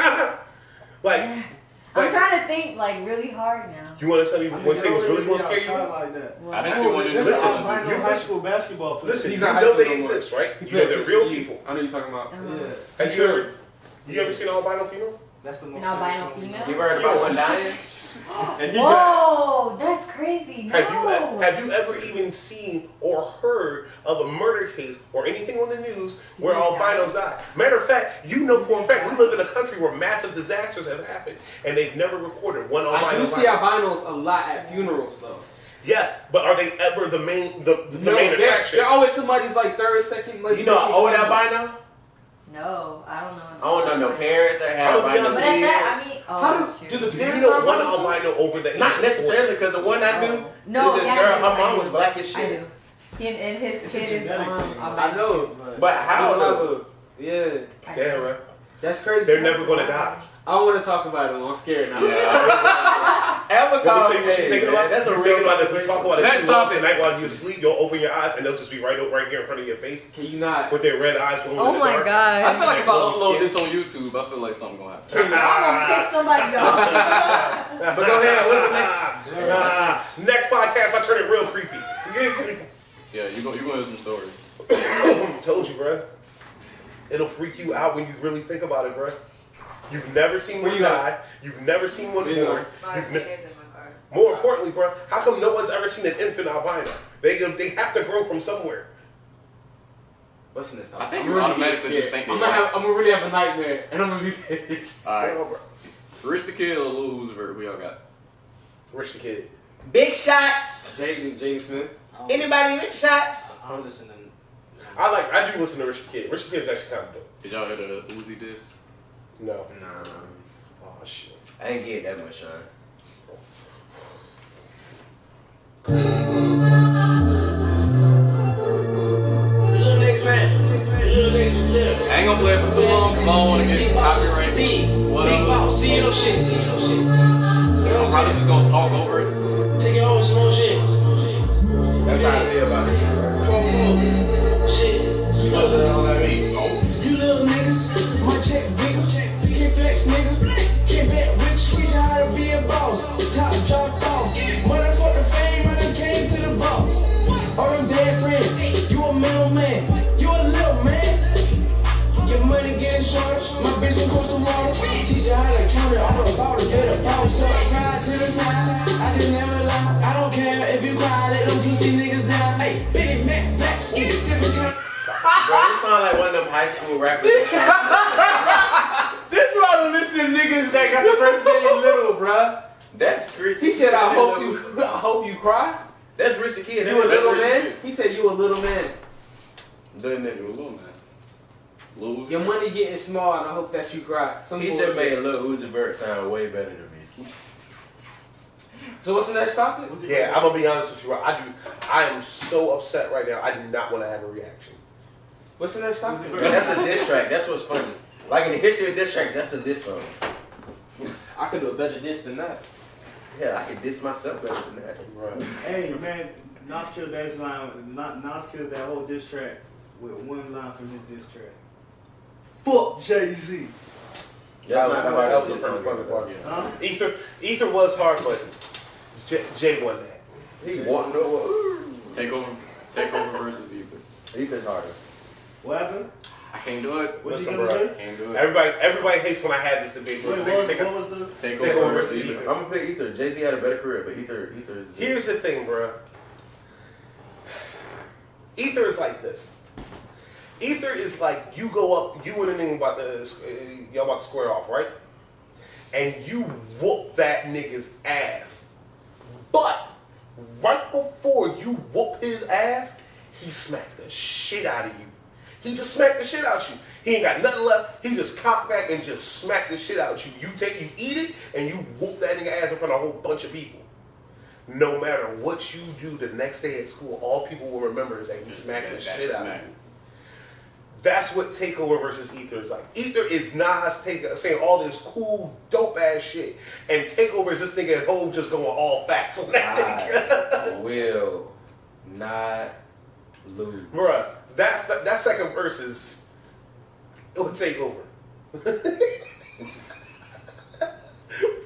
I'm trying to think like really hard now. You want to tell me one thing was really going to scare you? Like that. I didn't see one in the This Listen, albino high school basketball player. Listen, He's you not high know school they no more. exist, right? he You know they're plays real CCU. people. I know you're talking about. Yeah, Have you ever seen an albino female? that's the most. An albino famous one. female? You heard about one dying? And he got, Whoa, that's crazy. No. Have you ever even seen or heard of a murder case or anything on the news where albinos die? Matter of fact, you know for a fact we live in a country where massive disasters have happened and they've never recorded one albino. I do see albinos a lot at funerals though. Yes, but are they ever the main the No, main attraction? they're always somebody's like third, second. Like, You know an old albino? No, I don't know. I don't know no parents that had I don't albino know. But at that, kids. I mean, How shoot. do the Do parents you know have one albinos? albino over the age Not of necessarily, because the one I knew, No, was this yeah, girl, I do, her I mom do. was black as I shit. do. And his It's a kid is genetic thing, albino. I know. But how though? Yeah, Yeah, right. that's crazy. They're never going to die. I don't want to talk about it. I'm scared now. Ever Let me call tell you what you're thinking about. That's a You're real thinking about if we talk about it Next too long topic. tonight while you sleep, you'll open your eyes and they'll just be right here in front of your face Can you not? with their red eyes glowing Oh in the my dark. god. I feel like if I Glowing upload skin. this on YouTube, I feel like something gonna happen. I'm gonna piss somebody off. But go ahead, what's the next? Next podcast, I turn it real creepy. Yeah, you gonna hear some stories. Told you, bro. It'll freak you out when you really think about it, bro. You've never seen Where one you die. You've never seen one Where you born. My You've kid ne- is in my car. More importantly, bro, how come no one's ever seen an infant albino? They have to grow from somewhere. What's in this? I think I'm you really automatically getting just scared. think I'm gonna really have a nightmare, and I'm gonna be pissed. Alright. Bro, Rich the Kid or Lil Uzi Vert? Who y'all got? Rich the Kid. Big shots. Jaden Smith. Anybody big shots? I'm listening. I do listen to Rich the Kid. Rich the Kid is actually kind of dope. Did y'all hear the Uzi diss? No. Nah. Oh shit. I ain't get that much shine. I ain't gonna play it for too long because I don't want to get copyright. Whatever. I'm probably just gonna talk over it. That's how I feel about this shit right You little niggas, my check bigger. Can't flex, nigga. Can't bet rich. Teach you how to be a boss. The top dropped off. Motherfucker fame, I done came to the vault. Or them dead friend. You a middleman. You a little man. Your money getting shorter. My bitch from coastal water. Teach you how to count it all about it. Better boss up. Pride to the side. I just never lie. I don't care if you cry. Let them pussy niggas down. Hey, Big Mac, black. Different kind. Bro, you sound like one of them high school rappers. This why I don't listen to niggas that got the first name little, bruh. That's crazy. He said, I hope you cry. That's Rich the Kid. You a That's little Rich the man? Kid. He said you a little man. The nigga was Lil man. Lil Uzi Your Vert. money getting small, and I hope that you cry. Some He bullshit. just made Lil Uzi Vert sound way better than me. So what's the next topic? Yeah, I'm gonna be honest with you. I am so upset right now. I do not want to have a reaction. What's the next topic? But that's a diss track. That's what's funny. Like in the history of diss tracks, that's a diss song. I could do a better diss than that. Yeah, I can diss myself better than that. Right. Hey man, Nas killed that line. Nas killed that whole diss track with one line from his diss track. Fuck Jay-Z. That's That not was how a pretty funny part. Huh? Ether was hard, but Jay won that. He want no. Take over versus Ether. Ether's harder. What happened? I can't do it. What you Listen, gonna bro. say? Can't do it. Everybody hates when I had this debate. What Bro. was the? Take Take over over versus versus Ether. Ether. I'm gonna pick Ether. Jay-Z had a better career, but Ether. Here's the thing, bro. Ether is like this. Ether is like you go up, you and a nigga y'all about to square off, right? And you whoop that nigga's ass. But right before you whoop his ass, he smacked the shit out of you. He just smacked the shit out of you. He ain't got nothing left. He just cocked back and just smacked the shit out of you. You eat it, and you whoop that nigga ass in front of a whole bunch of people. No matter what you do the next day at school, all people will remember is that you smacked the shit out of you. That's what Takeover versus Ether is like. Ether is Nas saying all this cool, dope ass shit, and Takeover is this nigga at home just going all facts on that nigga. I will not lose. Bruh, that second verse is, it would take over.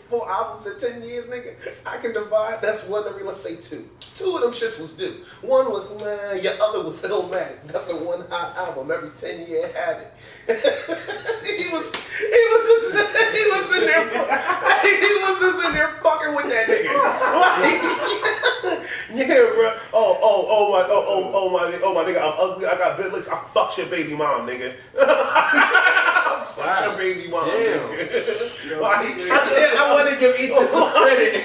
4 albums in 10 years, nigga. I can divide. That's one every, let's say 2. 2 of them shits was due. One was man, your other was Illmatic. That's a one hot album every 10-year habit. he was just in there fucking with that nigga. Like, yeah, bro. Oh my nigga, I'm ugly. I got big lips. I fucked your baby mom, nigga. Fuck your baby mom, nigga. I want to give Ether some credit.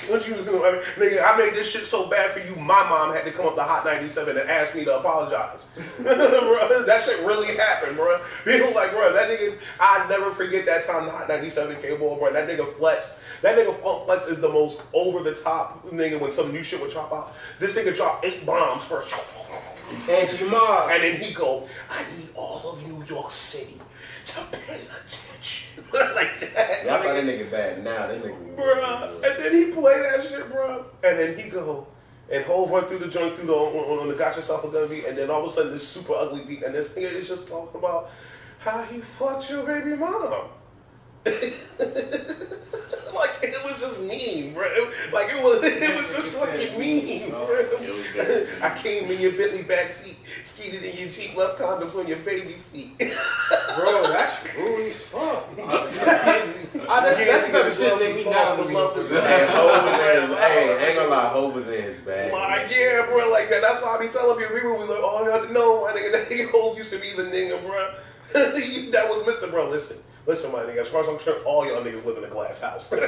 What you doing, nigga? I made this shit so bad for you. My mom had to come up to Hot 97 and ask me to apologize. Bro, that shit really happened, bro. People like, bro, that nigga. I never forget that time the Hot 97 came over, bro. That nigga Flex. That nigga Funk Flex is the most over the top nigga when some new shit would drop out. This nigga dropped 8 bombs first. Angie Ma. And then he go, I need all of New York City to pay attention. Like that. Y'all thought that nigga bad. Now that nigga. Bruh. And then he play that shit, bruh. And then he go, and Hov run through the joint through on the Got Yourself a Gun beat, and then all of a sudden this super ugly beat, and this nigga is just talking about how he fucked your baby mom. Like, it was just mean, bro. It was just fucking mean, bro. I came in your Bentley backseat, skeeted in your Jeep, left condoms on your baby seat. Bro, that's rude as fuck. That's the type of shit that me now. The love is Hey, Hov was in. Hey, ain't gonna lie, Hov was in his bag. Like, yeah, bro, like that. That's why I be telling people, we like, oh, y'all know, my nigga, that nigga Hov used to be the nigga, bro. That was Mr. Bro, Listen, my nigga, as far as I'm concerned, all y'all niggas live in a glass house. Bro,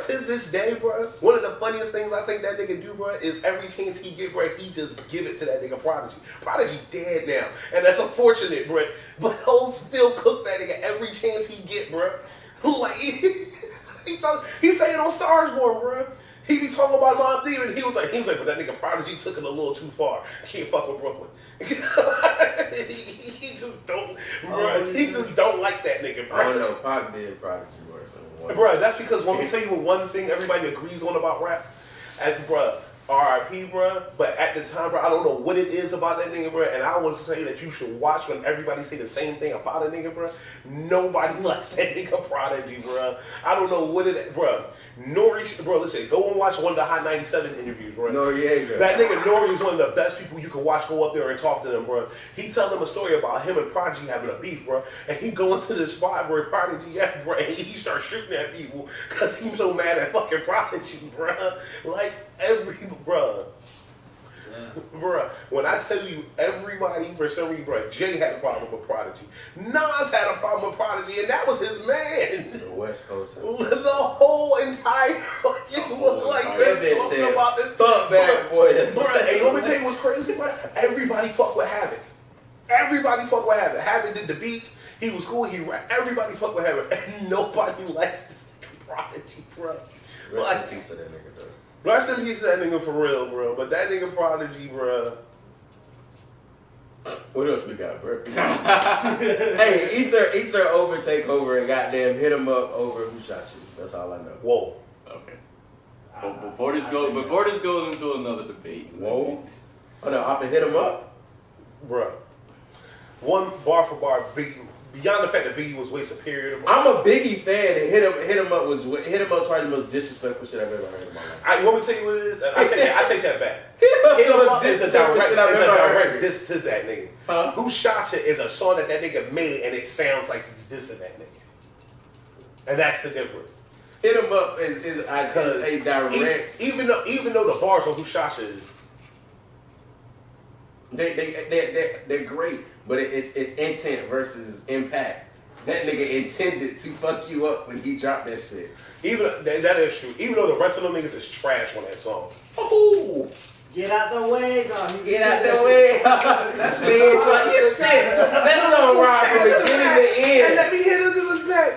to this day, bro, one of the funniest things I think that nigga do, bro, is every chance he get, bro, he just give it to that nigga Prodigy. Prodigy dead now, and that's unfortunate, bro. But he'll still cook that nigga every chance he get, bro. Like, he say it on Stars Born, bro. He be talking about Mobb Deep, and he was like, but that nigga Prodigy took it a little too far. Can't fuck with Brooklyn. he just don't, bro. He just don't like that nigga, bro. I don't know. Pac did Prodigy worse. Bro, that's because let me tell you one thing everybody agrees on about rap. And bro, R.I.P. bro. But at the time, bro, I don't know what it is about that nigga, bro. And I would say that you should watch when everybody say the same thing about a nigga, bro. Nobody likes that nigga Prodigy, bro. I don't know what it, bro. Nori, bro, listen, go and watch one of the Hot 97 interviews, bro. Noriega. That nigga Nori is one of the best people you can watch go up there and talk to them, bro. He tell them a story about him and Prodigy having a beef, bro. And he go into this spot where Prodigy at, bro, and he start shooting at people because he's so mad at fucking Prodigy, bro. Like, bro. Bruh, when I tell you everybody for some reason, bruh, Jay had a problem with Prodigy. Nas had a problem with Prodigy, and that was his man. The West Coast. The whole entire fucking like this talking about this fuck bad boy. Bruh, and let me tell you what's crazy, bruh. Everybody fuck with Havoc. Everybody fuck with Havoc. Havoc did the beats. He was cool. He rapped. Everybody fuck with Havoc, and nobody likes this nigga Prodigy, bruh. Rest in peace to that nigga, though. Rest in peace to that nigga for real, bro. But that nigga Prodigy, bro. What else we got, bro? Hey, Ether over Takeover and goddamn hit him up over Who Shot You. That's all I know. Whoa. Okay. But before this goes into another debate. Whoa. Oh no, I can hit him up. Bruh. One bar for bar, beyond the fact that Biggie was way superior to I'm a Biggie fan, and Hit 'Em Up was probably the most disrespectful shit I've ever heard in my life. I want me to tell you what it is. I take that back. Hit 'Em Hit 'Em Up Up is a disrespectful shit I've ever direct heard. diss to that nigga. Huh? Who Shot Ya is a song that nigga made, and it sounds like he's dissing that nigga. And that's the difference. Hit 'Em Up is a direct. Even though the bars on Who Shot Ya is. They're great, but it's intent versus impact. That nigga intended to fuck you up when he dropped that shit. That is true. Even though the rest of them niggas is trash on that song. Oh, Get out the way, dog. get out the way. That's what you said. That song ride from the beginning to end. And let me hit him to his back.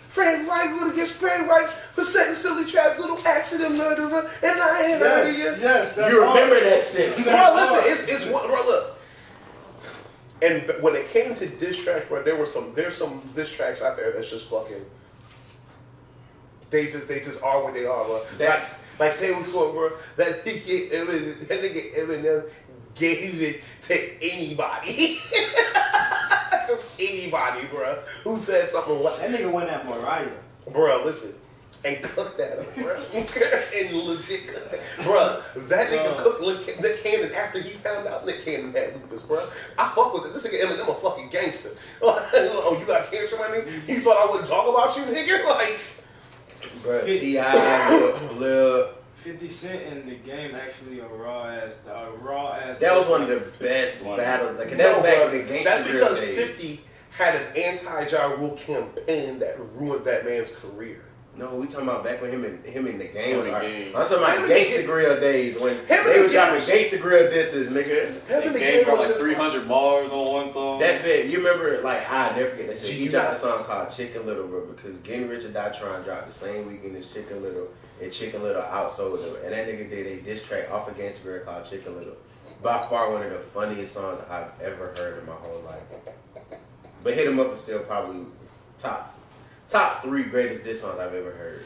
Frank White would have get Frank White for setting silly traps, little accident murderer, and I ain't heard of you. Yes, that's You remember that shit. Bro, listen, it's one. Bro, look. And when it came to diss tracks, bro, there's some diss tracks out there that's just fucking. They just are what they are, bro. Like say before, bro. That nigga Eminem gave it to anybody. Just anybody, bro. Who said something like That nigga went at Mariah. Bro, listen. And cooked at him, bro. And legit cooked that. Bro, that nigga cooked Nick Cannon after he found out Nick Cannon had lupus, bro. I fuck with it. This nigga Eminem a fucking gangster. Oh, you got cancer, my nigga? You thought I wouldn't talk about you, nigga? Like, Bro, T.I., Flip. 50 Cent in the game actually a raw ass. That was one of the best battles. Like, that's no, back bro, when the gangster that's because days. 50 had an anti-Ja Rule campaign that ruined that man's career. No, we talking about back when him in the game. In the game. I'm talking about Gangsta Grill days when they was dropping Gangsta Grill disses, nigga. They gave for like 300 bars on one song. That bit, you remember? Like I never forget that shit. He dropped a song called Chicken Little, bro, because Getting Rich or Die Trying dropped the same weekend as Chicken Little, and Chicken Little outsold him. And that nigga did a diss track off of Gangsta Grill called Chicken Little. By far one of the funniest songs I've ever heard in my whole life. But Hit 'Em Up is still probably top 3 greatest diss songs I've ever heard.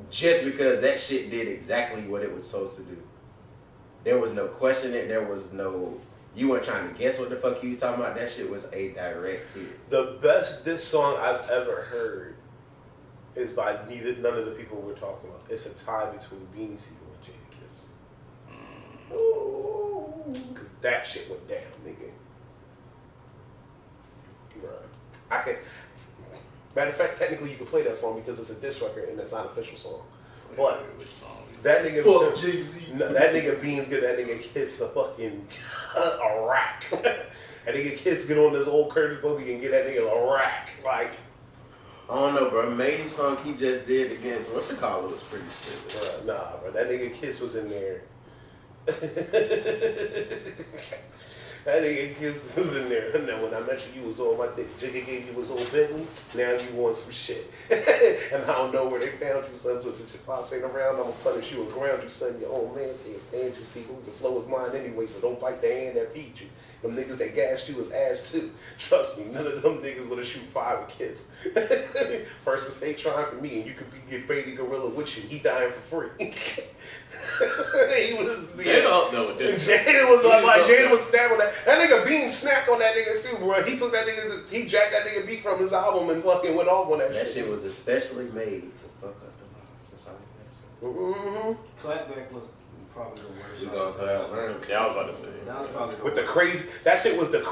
Just because that shit did exactly what it was supposed to do. There was no questioning. There was no. You weren't trying to guess what the fuck he was talking about. That shit was a direct hit. The best diss song I've ever heard is by none of the people we're talking about. It's a tie between Beanie Sigel and Jadakiss. Because that shit went down, nigga. Right. Matter of fact, technically you can play that song because it's a diss record and it's not an official song. But Which song? that nigga, Fuck Jeezy. that nigga Beans get that nigga Kiss a fucking a rack. That nigga Kiss get on this old Curtis Boogie and get that nigga a rack. Like, I don't know, bro. Main song he just did against whatchamacallit was pretty sick. nah, bro. That nigga Kiss was in there. That nigga Kiss was in there. And then when I mentioned you was on my dick, Jigga gave you his old Bentley. Now you want some shit. And I don't know where they found you, son. But since your pops ain't around, I'm gonna punish you and ground you, son. Your own man can't stand you. See, who the flow is mine anyway, so don't bite the hand that feed you. Them niggas that gassed you is ass too. Trust me, none of them niggas would have shoot fire with Kiss. First mistake trying for me, and you could be your baby gorilla with you. He dying for free. He was Jada up though with this. Jada was like Jada was stabbing that. That nigga Bean snapped on that nigga too, bro. He took that nigga, he jacked that nigga beat from his album and fucking went off on that shit. That shit was especially made to fuck up the lives. That's all you gotta say. Clapback was probably the worst. We gonna clap, man. Yeah, I was about to say. That was probably the With the worst. crazy, that shit was that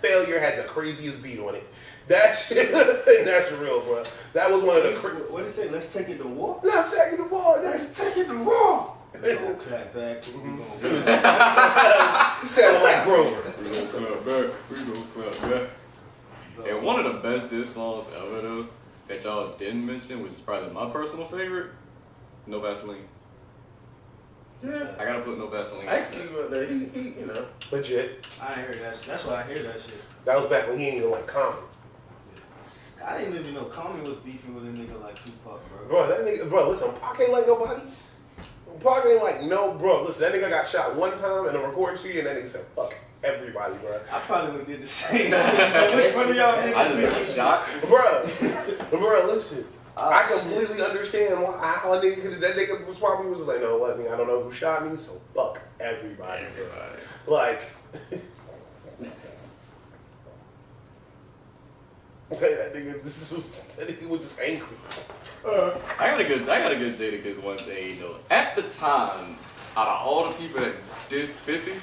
failure had the craziest beat on it. That shit, that's real, bro. That was one of the. What did it say? Let's take it to war? Let's take it to war. Let's take it to war. We gonna clap back. We gonna He sounded like Grover. We gonna clap back. We gonna clap back. And one of the best diss songs ever though that y'all didn't mention, which is probably my personal favorite, No Vaseline. Yeah. I gotta put No Vaseline. I used to give him he, you know. Legit. I ain't heard that shit. That's why I hear that shit. That was back when he ain't even like Common. I didn't even know Common was beefing with a nigga like Tupac, bro. Bro, that nigga, bro, listen, Pac ain't like nobody. Pac ain't like no, bro. Listen, that nigga got shot one time in a recording studio and that nigga said, fuck everybody, bro. I probably would have did the same shit. Which one of y'all niggas I just got shot. Bro, listen. I completely understand how a nigga could, that nigga was probably was just like, no, what, I don't know who shot me, so fuck everybody. Bro. Like, Okay, that nigga was just angry. I got a good Jadakiss one thing though. At the time, out of all the people that dissed 50, I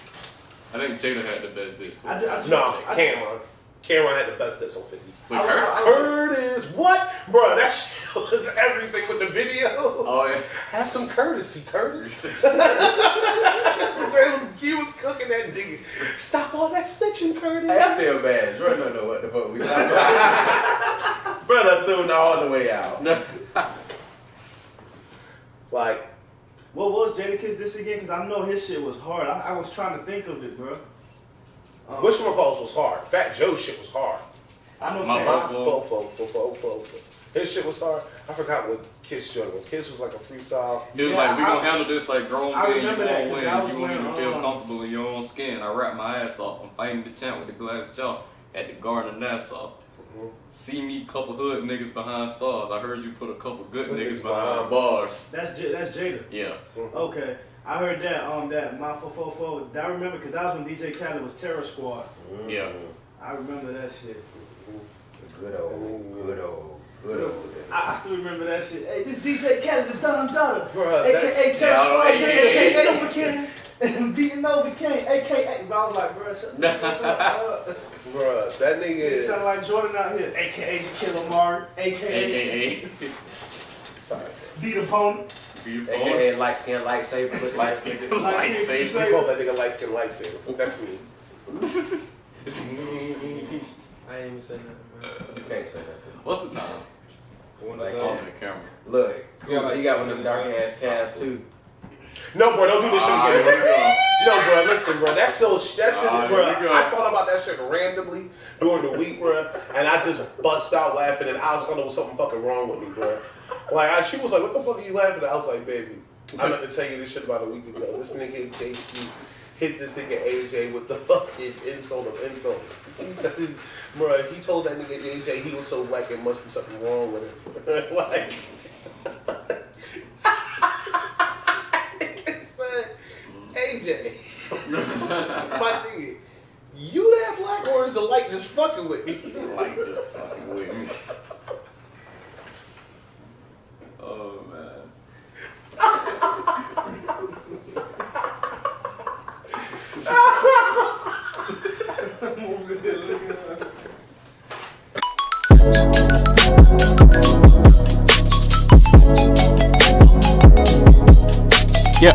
think Jada had the best diss. No, Cameron. Cameron had the best diss on 50. With Curtis? Curtis, what? Bro, that shit was everything with the video. Oh, yeah. Have some courtesy, Curtis. He was cooking that nigga. Stop all that snitching, Curtis. Hey, I feel bad. Jordan don't know what the fuck we talking about. Brother tuned all the way out. Like, What was Jadakiss this again? Because I know his shit was hard. I was trying to think of it, bro. Whatchamacallit was hard. Fat Joe's shit was hard. I know My Fat- Fofo. His shit was hard. I forgot what Kiss joint was. Kiss was like a freestyle. It was like, we gonna handle this like grown I men. You remember that, won't 'cause win. I was You won't even wearing, feel comfortable in your own skin. I rap my ass off. I'm fighting the champ with the glass jaw at the Garden of Nassau. See me, couple hood niggas behind stars. I heard you put a couple good niggas behind bars. That's Jada. Yeah. Okay. I heard that that My Fofo. I remember because that was when DJ Khaled was Terror Squad. Yeah. I remember that shit. Good old. I still remember that shit. Hey, this DJ Khaled is Don Donna. Bruh, AKA Terror Yeah, Squad. yeah, AKA yeah. Nova King. Beating Nova King. AKA. But I was like, bro, shut the fuck up. Bruh, that It nigga. sound like Jordan out here. AKA Shaquille O'Mara. AKA Sorry. Beat Opponent. AKA light skin, lightsaber, look Light like skin, Like lightsaber. We call that nigga light skin lightsaber. That's me. I ain't even say nothing, man. You can't say nothing. What's the time? Like, On the camera. Look, Yeah, like- he got one of them dark ass calves too. No, bro, don't do this shit Ah, again. here we go. No, bro, listen, bro. That shit, Ah, bro. here we go. I thought about that shit randomly during the week, bro, and I just bust out laughing, and I was gonna know something fucking wrong with me, bro. Like, she was like, "What the fuck are you laughing at?" I was like, "Baby, I'm about to tell you this shit about a week ago. This nigga hit this nigga AJ with the fucking insult of insults." Bro, he told that nigga AJ he was so black, it must be something wrong with him. Like. AJ, my nigga, you that black or is the light just fucking with me? Like just fucking with me. Oh man. Yeah.